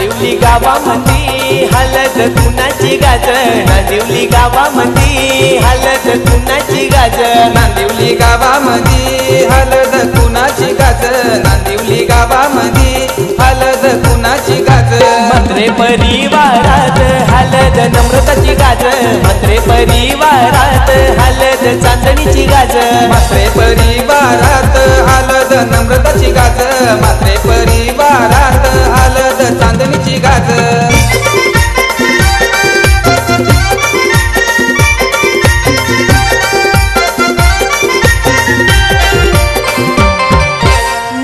नांदिवली गावामध्ये हलद कुणाची गाज, नांदिवली गावामध्ये हलद कुणाची गाज, नांदिवली गावामध्ये हलद कुणाची गाज, नांदिवली गावामध्ये हलद कुणाची गाज। म्हात्रे परिवारात हलद नम्रताची गाज, म्हात्रे परिवारात हलद चांदणीची गाज, म्हात्रे परिवारात हलद नम्रताची गाज, म्हात्रे परिवारात हलद चांदणीची गाज।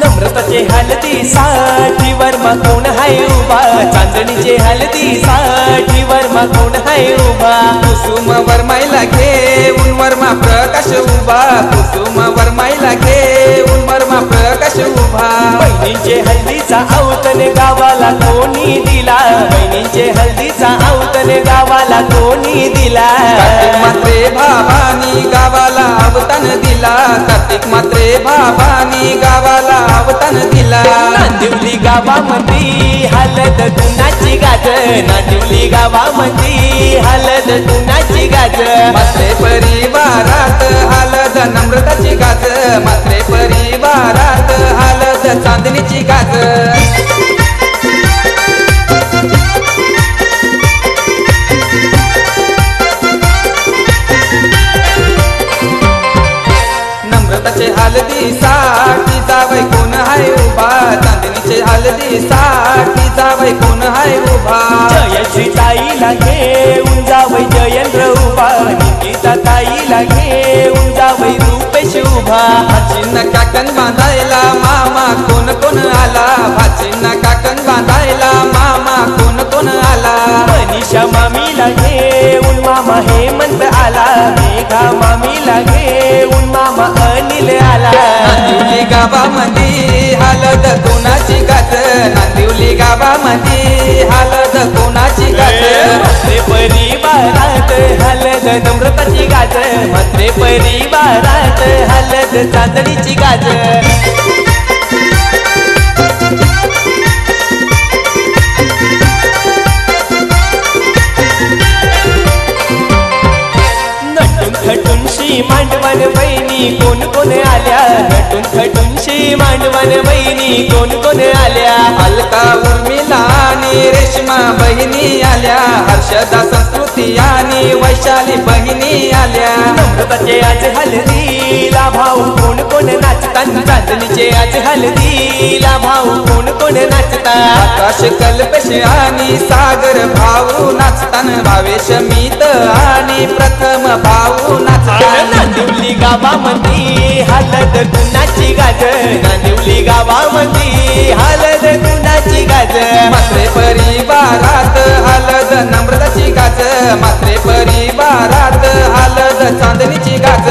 नम्रताचे हलदी साठी वर्मा कोण हाय उभा, चांदणीचे हलदी साठी वर्मा कोण हाय उभा। कुसुम वर्माईला घेऊन वर्मा प्रकाश उभा, कुसुम वर्माईला घेऊन वर्मा प्रकाश उभा। बहिणींचे हल्दीचा अवतन गावाला कोणी दिला, बहिणींचे हल्दीचा अवतन गावाला कोणी दिला। कार्तिक म्हात्रे भावानी गावाला अवतन दिला, कार्तिक म्हात्रे भावानी गावाला अवतन दिला। नांदिवली गावामध्ये हलद कुणाची गाज, नांदिवली गावामध्ये हलद कुणाची गाज। म्हात्रे परिवारात हलद नम्रताची गाज, म्हात्रे परिवारात हलद चांदणीची गाज। नम्रताचे हलदी साठी जावई कोण हाय उभा, चांदणीचे हलदी साठी जावई कोण हाय उभा। जयश्री ताईला घेऊन जावई जयेंद्र उभा, निकिता ताईला घेऊन जावई रूपेश उभा। भाचींना काकण बांधायला मामा कोण कोण आला, भाचींना काकण बांधायला मामा कोण कोण आला। मनीषा मामीला घेऊन मामा हेमंत आला, मेघा मामीला घेऊन मामा अनिल आला। नांदिवली गावामध्ये हलद कोणाची गाज, नांदिवली गावामध्ये हलद कोणाची गाज। म्हात्रे परिवारात हलद नम्रताची गाज, म्हात्रे परिवारात हलद चांदणीची गाज। नटून खटून शी मांडवन बहिणी कोण कोण आल्या, नटून खटून शी मांडवन बहिणी कोण कोण आल्या। अलका उर्मिला आणि रेश्मा बहिणी आल्या, हर्षदा संस्कृती आणि वैशाली बहिणी आल्या। नम्रताचे आज हलदीला भाऊ कोण कोण नाचतात, चांदणीचे आज हलदीला भाऊ कोण कोण नाचतात। आकाश कल्पेश आणि सागर भाऊ नाचताना, भावेश मीत आणि प्रथम भाऊ नाचतात। नांदिवली गावामध्ये हलद कुणाची गाज, नांदिवली गावामध्ये हलद कुणाची गाज। म्हात्रे परिवारात हलद नम्रताची गाज, म्हात्रे परिवारात हलद चांदणीची गाज।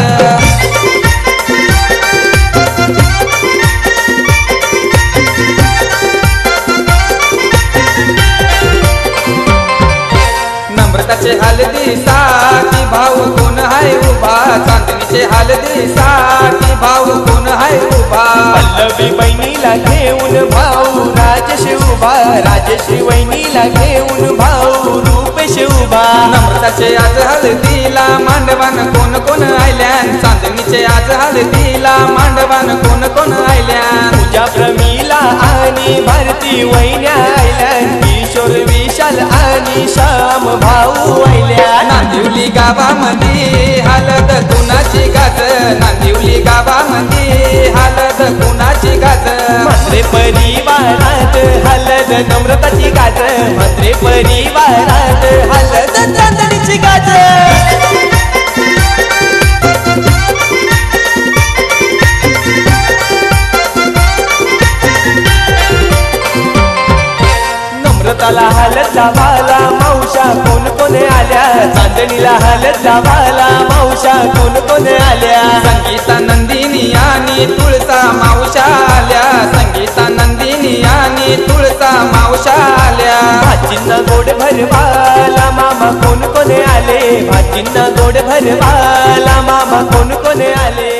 नम्रताचे हलदी साठी भाऊ कोण हाय उभा, चांदणीचे हलदी साठी भाऊ कोण हाय उभा। पल्लवी बहिणीला घेऊन भाऊ राजेश उभा, राजेश्री वहिनीला घेऊन भाऊ रूपेश उभा। नम्रताचे आज हलदीला मांडवान कोण कोण आल्यान, चांदणीचे आज हलदीला मांडवान कोण कोण आल्यान। पूजा प्रमिला आणि भारती वहिन्या आयल्यान, किशोर विशाल आणि श्याम भाऊ आयल्या। नांदिवली गावामध्ये हलद कुणाची गाज, नांदिवली गावामध्ये हलद कुणाची गाज। म्हात्रे परिवारात हलद नम्रताची गाज, म्हात्रे परिवारात हलद चांदणीची गाज। नम्रताला हलद लावाला मावशा कोण कोण आल्या, चांदणीला हलद लावाला मावशा कोण कोण आल्या। संगीता नंदिनी आणि तुळसा मावशा आल्या, संगीता नंदिनी आणि तुळसा मावशा आल्या। भाचींना गोड भरवाला मामा कोण कोण आले, भाचींना गोड भरवाला मामा कोण कोण आले।